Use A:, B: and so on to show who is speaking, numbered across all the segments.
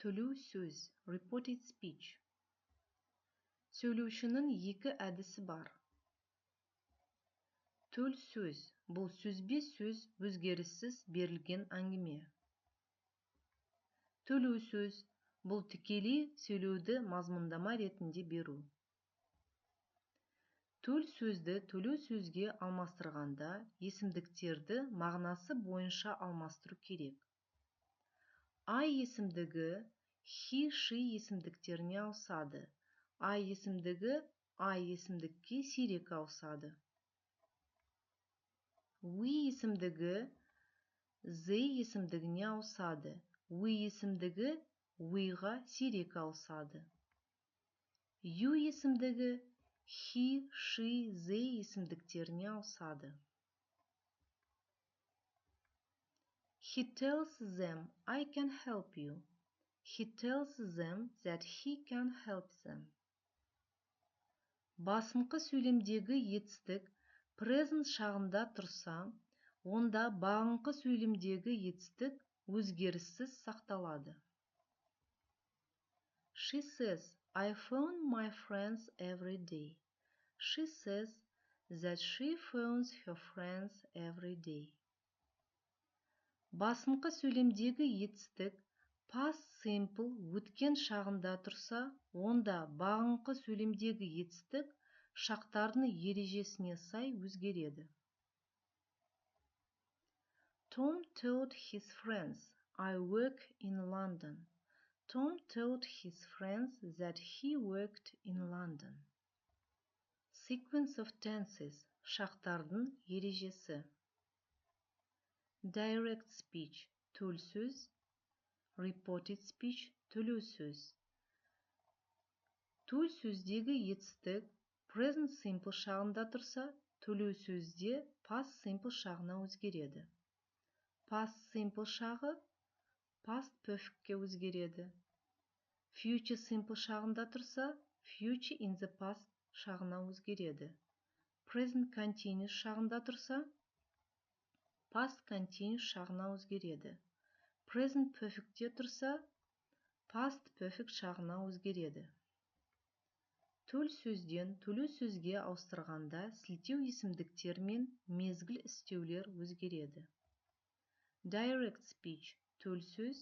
A: Төлеу сөз, reported speech. Сөйлеушінің екі әдісі бар. Төл сөз, бұл сөзбе-сөз өзгеріссіз берілген әңгіме. Төлеу сөз, бұл тікелей сөйлеуді мазмұндама ретінде беру. Төл сөзді төлеу сөзге алмастырғанда есімдіктерді мағынасы бойынша алмастыру керек. I есімдігі he, she есімдіктеріне ауысады. I есімдігі I есімдікке сирек ауысады. We есімдігі they есімдігіне ауысады. We есімдігі we'ға сирек ауысады. You есімдігі he, she, they есімдіктеріне ауысады. He tells them, I can help you. He tells them that he can help them. Басыңқы сөйлемдегі етістік present шағында тұрса, онда бағыңқы сөйлемдегі етістік өзгеріссіз сақталады. She says, I phone my friends every day. She says that she phones her friends every day. Басыңқы сөйлемдегі етістік past simple өткен шағында тұрса, онда бағыңқы сөйлемдегі етістік шақтардың ережесіне сай өзгереді. Tom told his friends, I work in London. Tom told his friends that he worked in London. Sequence of tenses, шақтардың ережесі. Direct speech, төл сөз. Reported speech, төлеу сөз. Төл сөздегі етістік present simple шағында тұрса, төлеу сөзде past simple шағына өзгереді. Past simple шағы past perfectке өзгереді. Future simple шағында тұрса, future in the past шағына өзгереді. Present continuous шағында тұрса, past continuous шағына өзгереді. Present perfectте тұрса, past perfect шағына өзгереді. Төл сөзден төлеу сөзге ауыстырғанда сілтеу есімдіктер мен мезгіл істеулер өзгереді. Direct speech, төл сөз.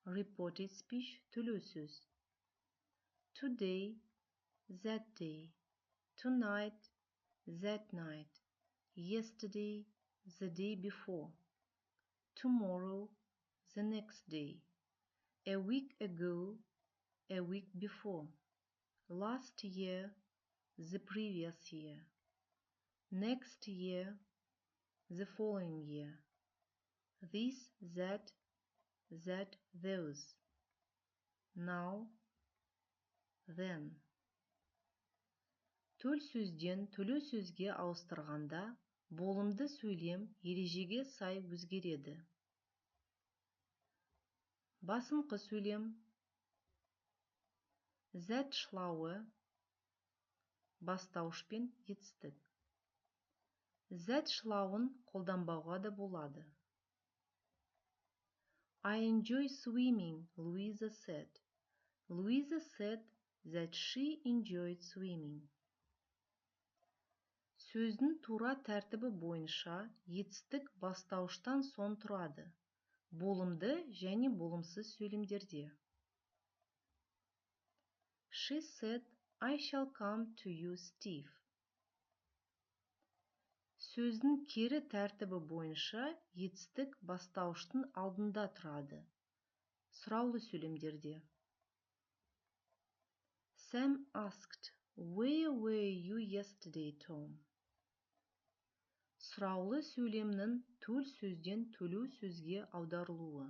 A: Reported speech, төлеу сөз. Today, that day. Tonight, that night. Yesterday, the day before. Tomorrow, the next day. A week ago, a week before. Last year, the previous year. Next year, the following year. This, that, those. Now, then. Төл сөзден төлеу сөзге ауыстырғанда болымды сөйлем ережеге сай өзгереді. Басыңқы сөйлем. That шлауы бастауышпен етістік. That шлауын қолданбауға да болады. I enjoy swimming, Louisa said. Louisa said that she enjoyed swimming. Сөздің тура тәртібі бойынша етістік бастауыштан соң тұрады. Болымды және болымсыз сөйлемдерде. She said, I shall come to you, Steve. Сөздің кері тәртібі бойынша етістік бастауыштың алдында тұрады. Сұраулы сөйлемдерде. Sam asked, Where were you yesterday, Tom? Сұраулы сөйлемнің төл сөзден төлеу сөзге аударылуы.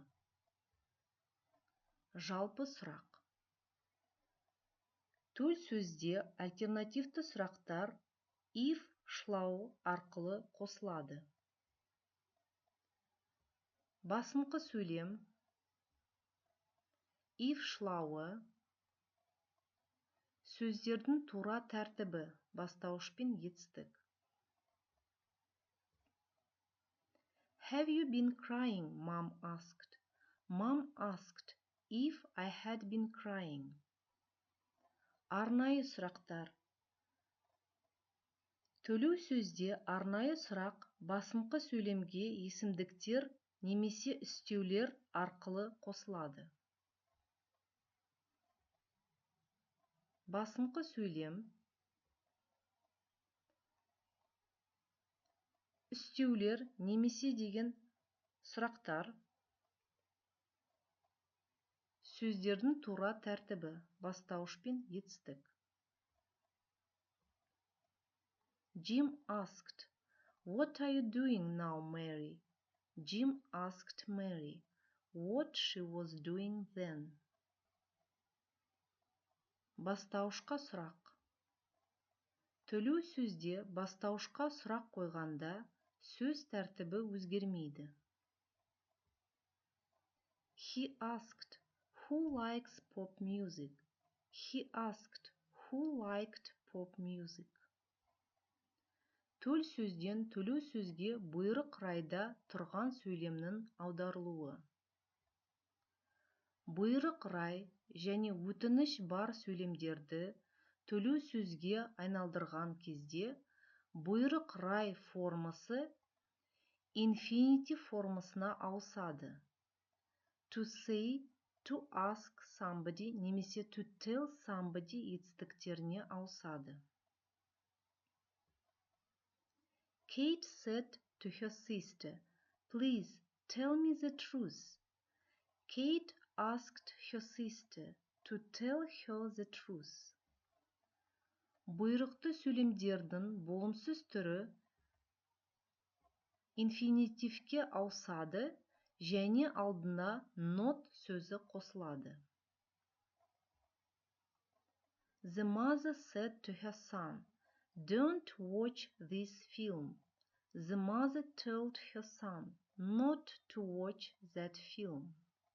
A: Жалпы сұрақ. Төл сөзде альтернативті сұрақтар if шлауы арқылы қосылады. Басыңқы сөйлем. If шлауы. Сөздердің тура тәртібі бастауышпен етістік. Have you been crying? Mom asked. Mom asked if I had been crying. Арнайы сұрақтар. Төлеу сөзде арнайы сұрақ басыңқы сөйлемге есімдіктер немесе үстеулер арқылы қосылады. Басыңқы сөйлем, үстеулер немесе деген сұрақтар, сөздердің тура тәртібі, бастауыш пен етістік. Jim asked, "What are you doing now, Mary?" Jim asked Mary what she was doing then. Бастауышқа сұрақ. Төлеу сөзде бастауышқа сұрақ қойғанда сөз тәртібі өзгермейді. He asked, "Who likes pop music?" He asked, "Who liked pop music?" Төл сөзден төлеу сөзге бұйрық райда тұрған сөйлемнің аударылуы. Бұйрық рай және өтініш бар сөйлемдерді төлеу сөзге айналдырған кезде бұйрық рай формасы инфинитив формасына ауысады. To say, to ask somebody немесе to tell somebody етістіктеріне ауысады. Kate said to her sister, "Please tell me the truth." Kate asked her sister to tell her the truth. Бұйрықты сөйлемдердің болымсыз түрі инфинитивке ауысады және алдына not сөзі қосылады. The mother said to her son, "Don't watch this film." The mother told her son not to watch that film.